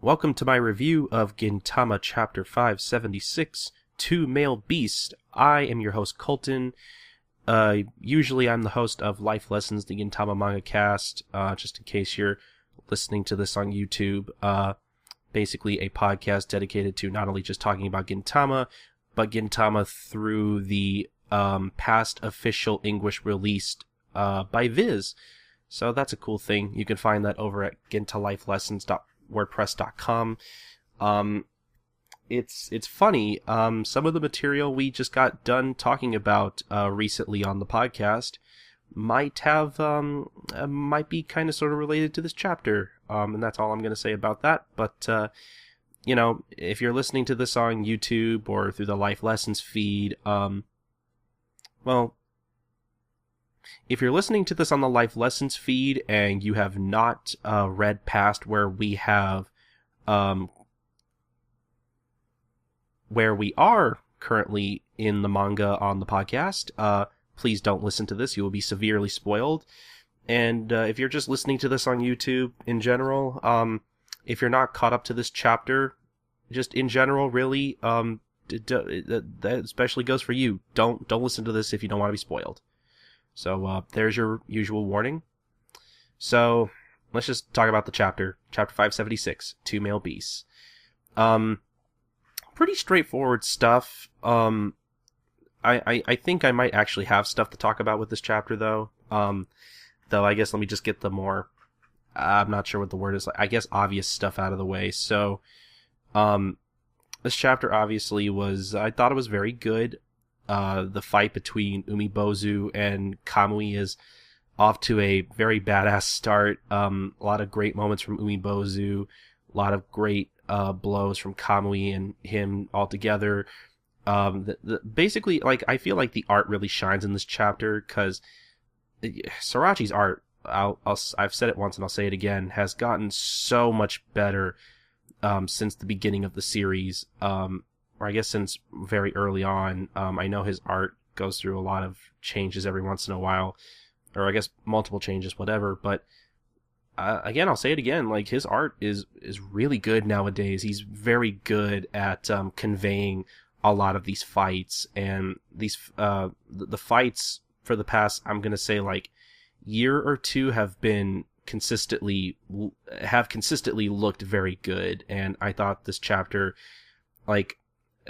Welcome to my review of Gintama Chapter 576, Two Male Beasts. I am your host, Colton. Usually I'm the host of Life Lessons, the Gintama Manga Cast, just in case you're listening to this on YouTube. Basically a podcast dedicated to not only just talking about Gintama, but Gintama through the past official English released by Viz. So that's a cool thing. You can find that over at gintalifelessons.wordpress.com. It's funny. Some of the material we just got done talking about recently on the podcast might be kind of sort of related to this chapter. And that's all I'm going to say about that. But if you're listening to this on YouTube or through the Life Lessons feed, if you're listening to this on the Life Lessons feed and you have not read past where we have where we are currently in the manga on the podcast, please don't listen to this. You will be severely spoiled. And if you're just listening to this on YouTube in general, if you're not caught up to this chapter, just in general, really, that especially goes for you. Don't listen to this if you don't want to be spoiled. So there's your usual warning. So let's just talk about the chapter. Chapter 576, Two Male Beasts. Pretty straightforward stuff. I think I might actually have stuff to talk about with this chapter, though. Though I guess let me just get the more, I'm not sure what the word is, I guess obvious stuff out of the way. So this chapter obviously I thought it was very good. The fight between Umibozu and Calmy is off to a very badass start. A lot of great moments from Umibozu, a lot of great blows from Calmy and him all together. Basically, I feel like the art really shines in this chapter because Sorachi's art, I've said it once and I'll say it again, has gotten so much better since the beginning of the series. Or I guess since very early on. I know his art goes through a lot of changes every once in a while, or I guess multiple changes, whatever. But again, I'll say it again, his art is really good nowadays. He's very good at conveying a lot of these fights, and these the fights for the past, I'm gonna say, year or two have consistently looked very good. And I thought this chapter,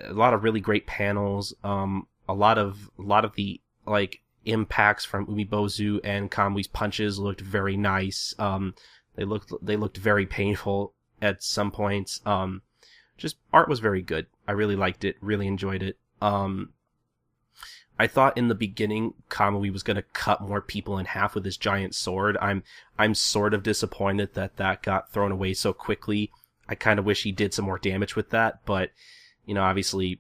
a lot of really great panels, a lot of the impacts from Umibozu and Kamwi's punches looked very nice. They looked very painful at some points. Just art was very good. I really liked it, really enjoyed it. I thought in the beginning Kamui was going to cut more people in half with his giant sword. I'm sort of disappointed that got thrown away so quickly. I kind of wish he did some more damage with that, but obviously,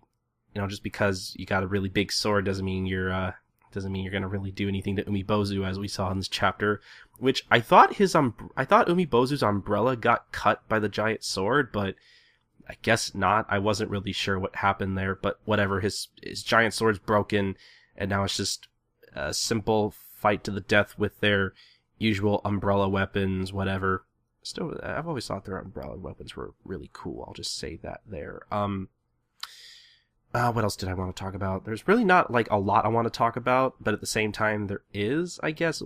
just because you got a really big sword doesn't mean you're gonna really do anything to Umibozu, as we saw in this chapter. Which I thought Umibozu's umbrella got cut by the giant sword, but I guess not. I wasn't really sure what happened there, but whatever. His giant sword's broken, and now it's just a simple fight to the death with their usual umbrella weapons, whatever. Still, I've always thought their umbrella weapons were really cool. I'll just say that there. What else did I want to talk about? There's really not a lot I want to talk about, but at the same time there is, I guess.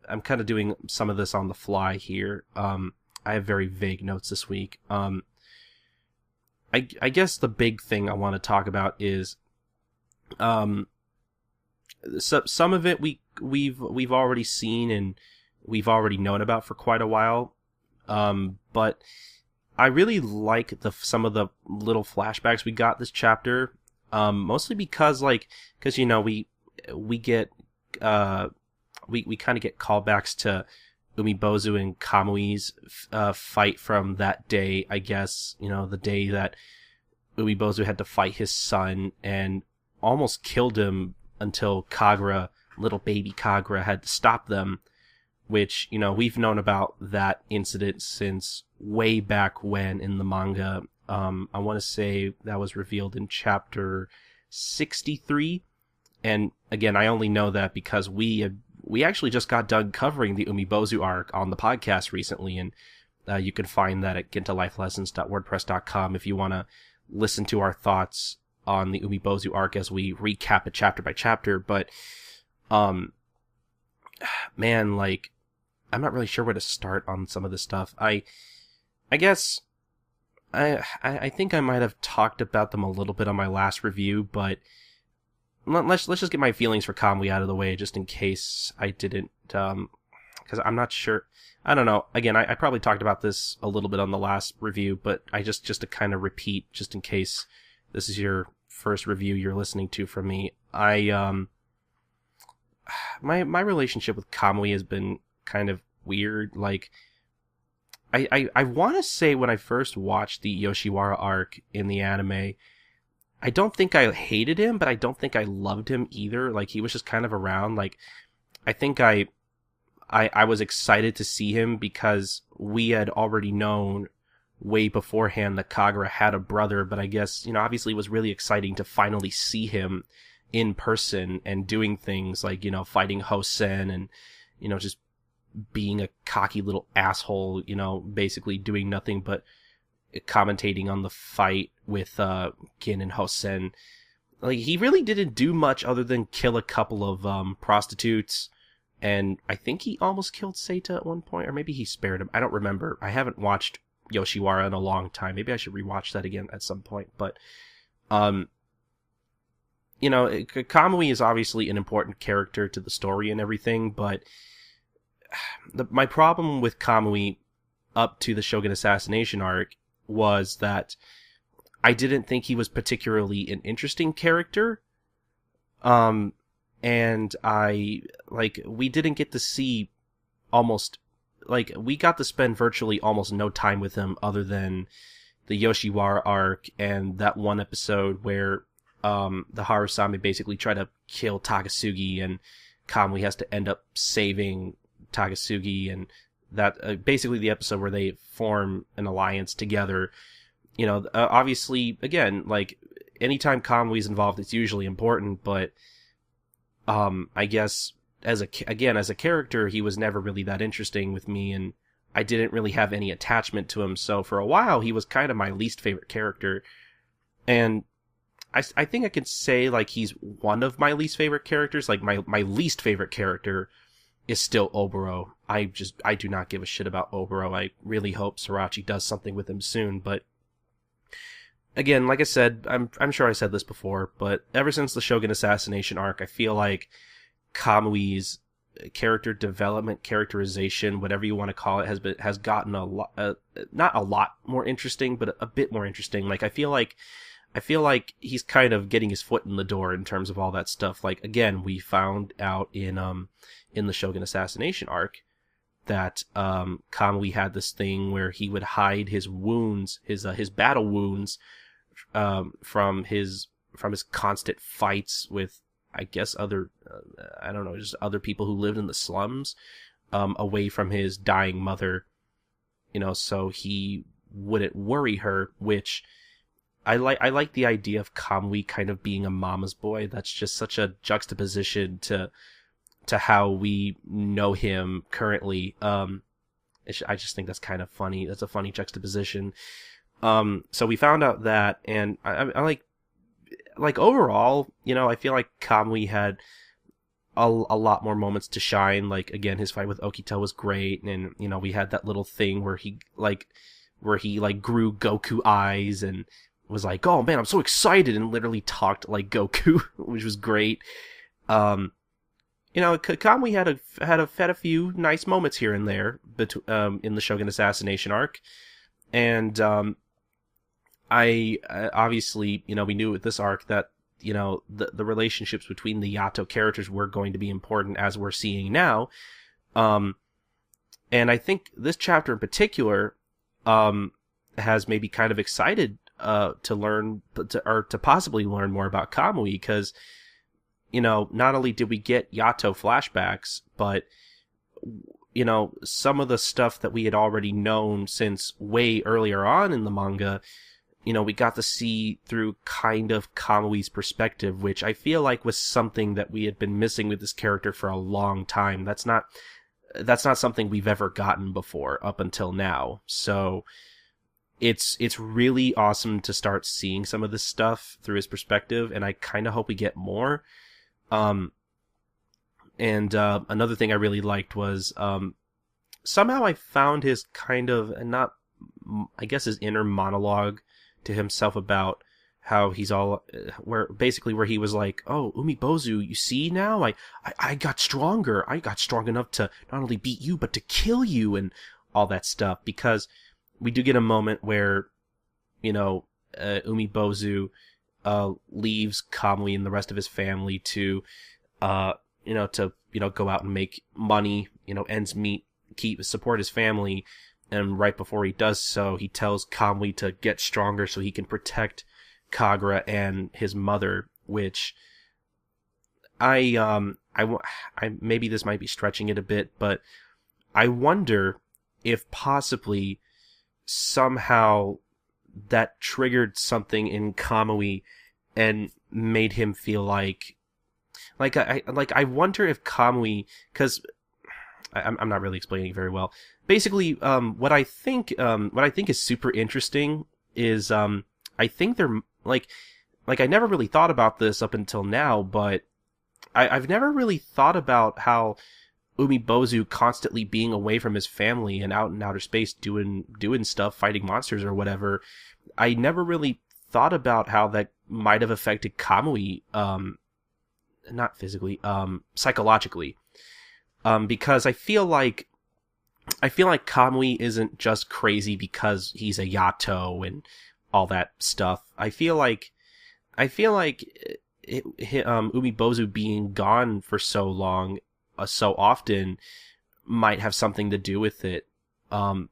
I'm kind of doing some of this on the fly here. I have very vague notes this week. I guess the big thing I want to talk about is some of it we've already seen and we've already known about for quite a while. But I really like some of the little flashbacks we got this chapter, mostly because we get we kind of get callbacks to Umibozu and Kamui's fight from that day. I guess the day that Umibozu had to fight his son and almost killed him until Kagura, little baby Kagura, had to stop them. Which, we've known about that incident since way back when in the manga. I want to say that was revealed in chapter 63. And again, I only know that because we actually just got done covering the Umibozu arc on the podcast recently. And You can find that at gintalifelessons.wordpress.com if you want to listen to our thoughts on the Umibozu arc as we recap it chapter by chapter. But, man, like, I'm not really sure where to start on some of this stuff. I guess I think I might have talked about them a little bit on my last review, but let's just get my feelings for Calmy out of the way, just in case I didn't, because I'm not sure. I don't know. Again, I probably talked about this a little bit on the last review, but I just to kind of repeat, just in case this is your first review you're listening to from me. My relationship with Calmy has been kind of weird. Like, I want to say when I first watched the Yoshiwara arc in the anime, I don't think I hated him, but I don't think I loved him either. Like, he was just kind of around. Like, I think I was excited to see him because we had already known way beforehand that Kagura had a brother, but I guess, obviously it was really exciting to finally see him in person and doing things like, fighting Hosen and, just being a cocky little asshole, basically doing nothing but commentating on the fight with Gin and Hosen. Like, he really didn't do much other than kill a couple of prostitutes, and I think he almost killed Seita at one point, or maybe he spared him. I don't remember. I haven't watched Yoshiwara in a long time. Maybe I should rewatch that again at some point. But, Kamui is obviously an important character to the story and everything, but my problem with Kamui up to the Shogun assassination arc was that I didn't think he was particularly an interesting character. And we didn't get to see we got to spend virtually almost no time with him other than the Yoshiwara arc and that one episode where, the Harusame basically try to kill Takasugi and Kamui has to end up saving Takasugi, and that, basically the episode where they form an alliance together. Obviously, again, like, anytime Kamui's involved, it's usually important, but, I guess, as a character, he was never really that interesting with me, and I didn't really have any attachment to him, so for a while, he was kind of my least favorite character, and I think I could say, like, he's one of my least favorite characters. Like, my least favorite character is still Oboro. I do not give a shit about Oboro. I really hope Sorachi does something with him soon, but again, like I said, I'm sure I said this before, but ever since the Shogun assassination arc, I feel like Kamui's character development, characterization, whatever you want to call it, has gotten a lot, not a lot more interesting, but a bit more interesting. Like, I feel like he's kind of getting his foot in the door in terms of all that stuff. Like, again, we found out in the Shogun assassination arc that Kamui had this thing where he would hide his wounds, his battle wounds, from his constant fights with, I guess, other I don't know, just other people who lived in the slums, away from his dying mother, so he wouldn't worry her, which I like the idea of Kamui kind of being a mama's boy. That's just such a juxtaposition to how we know him currently. I just think that's kind of funny. That's a funny juxtaposition. So we found out that, and I like overall, I feel like Kamui had a lot more moments to shine. Like, again, his fight with Okito was great, and we had that little thing where he grew Goku eyes and was like, "Oh man, I'm so excited," and literally talked like Goku, which was great. Kamui had a few nice moments here and there in the Shogun assassination arc, and I obviously, we knew with this arc that the relationships between the Yato characters were going to be important, as we're seeing now, and I think this chapter in particular has maybe kind of excited to learn, or to possibly learn more about Kamui, because not only did we get Yato flashbacks, but some of the stuff that we had already known since way earlier on in the manga, we got to see through kind of Kamui's perspective, which I feel like was something that we had been missing with this character for a long time. That's not that's not something we've ever gotten before up until now. So it's really awesome to start seeing some of this stuff through his perspective, and I kind of hope we get more. Um, and another thing I really liked was somehow I found his kind of, and not, I guess his inner monologue to himself about how he's all, where he was like, oh, Umibozu, you see now, I got stronger. I got strong enough to not only beat you, but to kill you and all that stuff. Because we do get a moment where, Umibozu, leaves Calmy and the rest of his family to, go out and make money, ends meet, support his family. And right before he does so, he tells Calmy to get stronger so he can protect Kagura and his mother, which I maybe this might be stretching it a bit, but I wonder if possibly somehow that triggered something in Kamui and made him feel like I wonder if Kamui, because I'm not really explaining it very well. Basically, what I think is super interesting is I think they're like I never really thought about this up until now, but I've never really thought about how Umibozu constantly being away from his family and out in outer space doing stuff, fighting monsters or whatever. I never really thought about how that might have affected Kamui, not physically, psychologically. Because I feel like Kamui isn't just crazy because he's a Yato and all that stuff. I feel like Umibozu being gone for so long, so often, might have something to do with it. I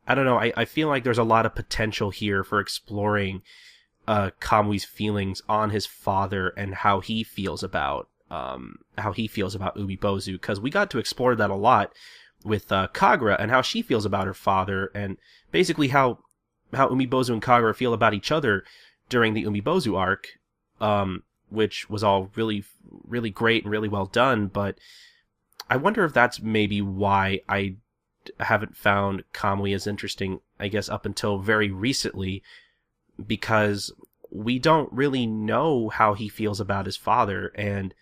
don't know. I feel like there's a lot of potential here for exploring Kamui's feelings on his father and how he feels about Umibozu, because we got to explore that a lot with Kagura and how she feels about her father, and basically how Umibozu and Kagura feel about each other during the Umibozu arc, which was all really, really great and really well done. But I wonder if that's maybe why I haven't found Kamui as interesting, I guess, up until very recently, because we don't really know how he feels about his father, and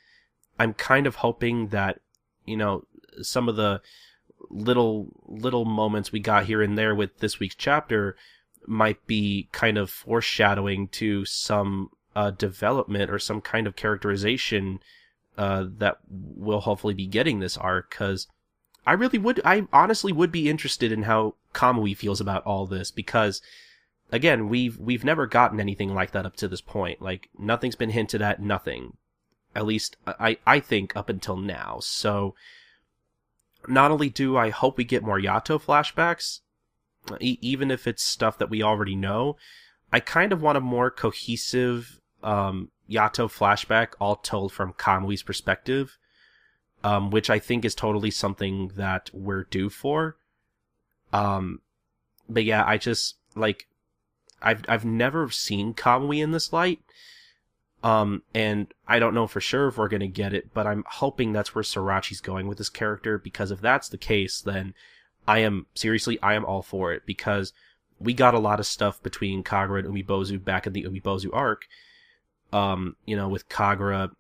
I'm kind of hoping that, some of the little moments we got here and there with this week's chapter might be kind of foreshadowing to some development or some kind of characterization that we'll hopefully be getting this arc, because I honestly would be interested in how Kamui feels about all this, because again, we've never gotten anything like that up to this point. Like, nothing's been hinted at, nothing. At least, I think, up until now. So, not only do I hope we get more Yato flashbacks, even if it's stuff that we already know, I kind of want a more cohesive Yato flashback, all told from Kamui's perspective, which I think is totally something that we're due for. But yeah, I just, I've never seen Calmy in this light, and I don't know for sure if we're gonna get it, but I'm hoping that's where Sorachi's going with this character, because if that's the case, then I am all for it, because we got a lot of stuff between Kagura and Umibozu back in the Umibozu arc, with Kagura,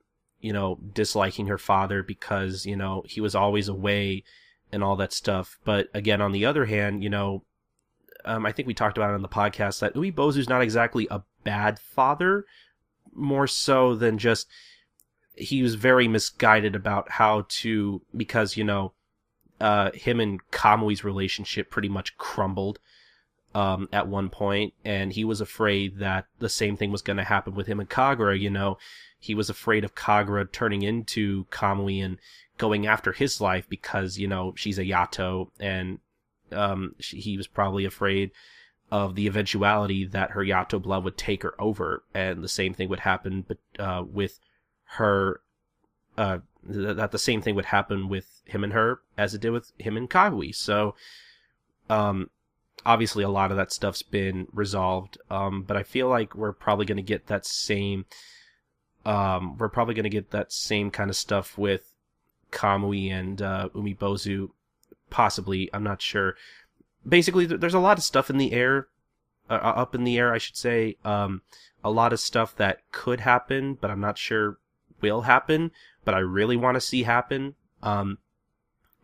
disliking her father because, he was always away and all that stuff. But again, on the other hand, I think we talked about it on the podcast that Umibozu's not exactly a bad father, more so than just he was very misguided about how to, because, him and Kamui's relationship pretty much crumbled at one point, and he was afraid that the same thing was going to happen with him and Kagura. He was afraid of Kagura turning into Kamui and going after his life because, she's a Yato, and he was probably afraid of the eventuality that her Yato blood would take her over, and the same thing would happen with her, that the same thing would happen with him and her as it did with him and Kagui. So, obviously a lot of that stuff's been resolved, but I feel like we're probably going to get that same kind of stuff with Kamui and Umibozu possibly. I'm not sure. Basically, there's a lot of stuff in the air, up in the air, I should say. A lot of stuff that could happen, but I'm not sure will happen, but I really want to see happen.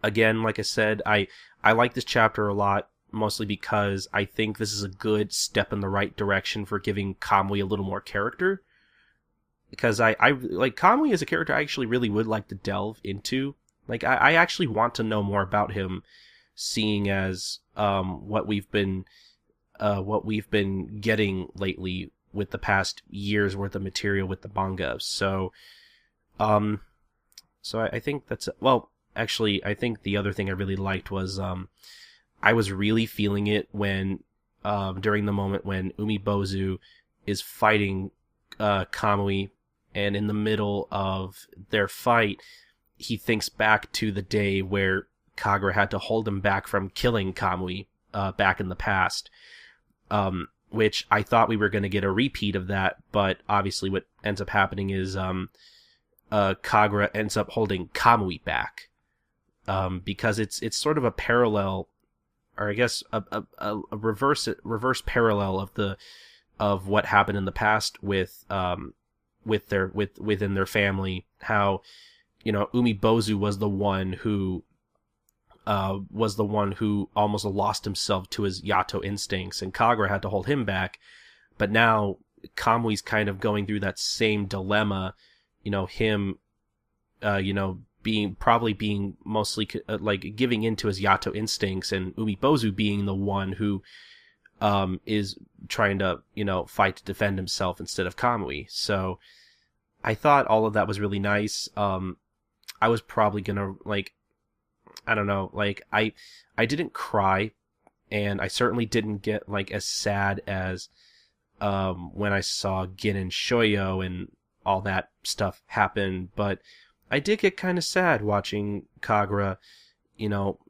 Again, like I said, I like this chapter a lot, mostly because I think this is a good step in the right direction for giving Calmy a little more character. Because I like Calmy as a character, I actually really would like to delve into. Like, I actually want to know more about him, seeing as what we've been getting lately with the past year's worth of material with the manga. So, I think that's, well, actually, I think the other thing I really liked was, I was really feeling it when, during the moment when Umibozu is fighting, Calmy, and in the middle of their fight, he thinks back to the day where Kagura had to hold him back from killing Calmy, back in the past. Which I thought we were going to get a repeat of that, but obviously what ends up happening is, Kagura ends up holding Calmy back. Because it's sort of a parallel, or I guess a reverse parallel of what happened in the past within their family. How, Umibozu was the one who almost lost himself to his Yato instincts, and Kagura had to hold him back. But now Kamuy's kind of going through that same dilemma, him, being mostly like giving into his Yato instincts, and Umibozu being the one who is trying to fight to defend himself instead of Kamui. So I thought all of that was really nice. I was probably gonna, like, I don't know, like, I didn't cry, and I certainly didn't get like as sad as when I saw Gin and Shoyo and all that stuff happen, but I did get kind of sad watching Kagura,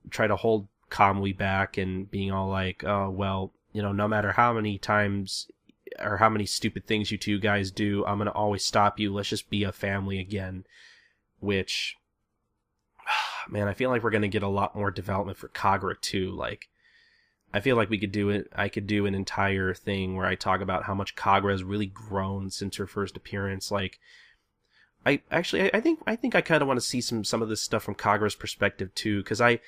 try to hold Kamui back and being all like, oh, well, no matter how many times or how many stupid things you two guys do, I'm going to always stop you. Let's just be a family again. Which, man, I feel like we're going to get a lot more development for Kagura too. Like, I feel like I could do an entire thing where I talk about how much Kagura has really grown since her first appearance. Like, I think I kind of want to see some of this stuff from Kagura's perspective too, because I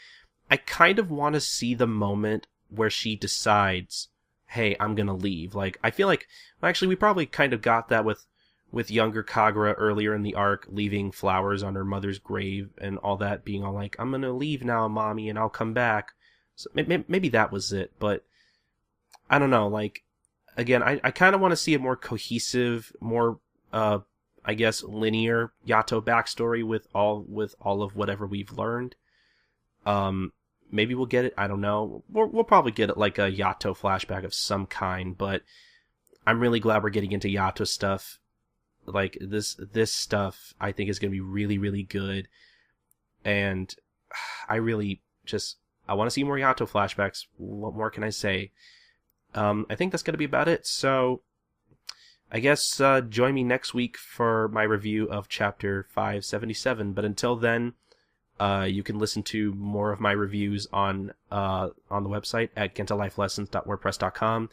kind of want to see the moment where she decides, hey, I'm gonna leave. Like, I feel like, well, actually, we probably kind of got that with younger Kagura earlier in the arc, leaving flowers on her mother's grave and all that, being all like, I'm gonna leave now, mommy, and I'll come back. So maybe that was it, but I don't know. Like, again, I kind of want to see a more cohesive, more I guess linear Yato backstory with all of whatever we've learned. Maybe we'll get it. I don't know. We'll probably get it like a Yato flashback of some kind. But I'm really glad we're getting into Yato stuff. Like this stuff, I think is going to be really, really good. And I want to see more Yato flashbacks. What more can I say? I think that's going to be about it. So I guess join me next week for my review of chapter 577. But until then, you can listen to more of my reviews on the website at gentalifelessons.wordpress.com.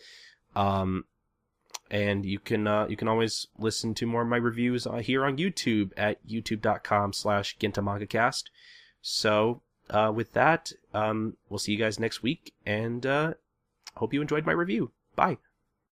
And you can always listen to more of my reviews here on YouTube at youtube.com/GintamagaCast. So with that, we'll see you guys next week, and hope you enjoyed my review. Bye.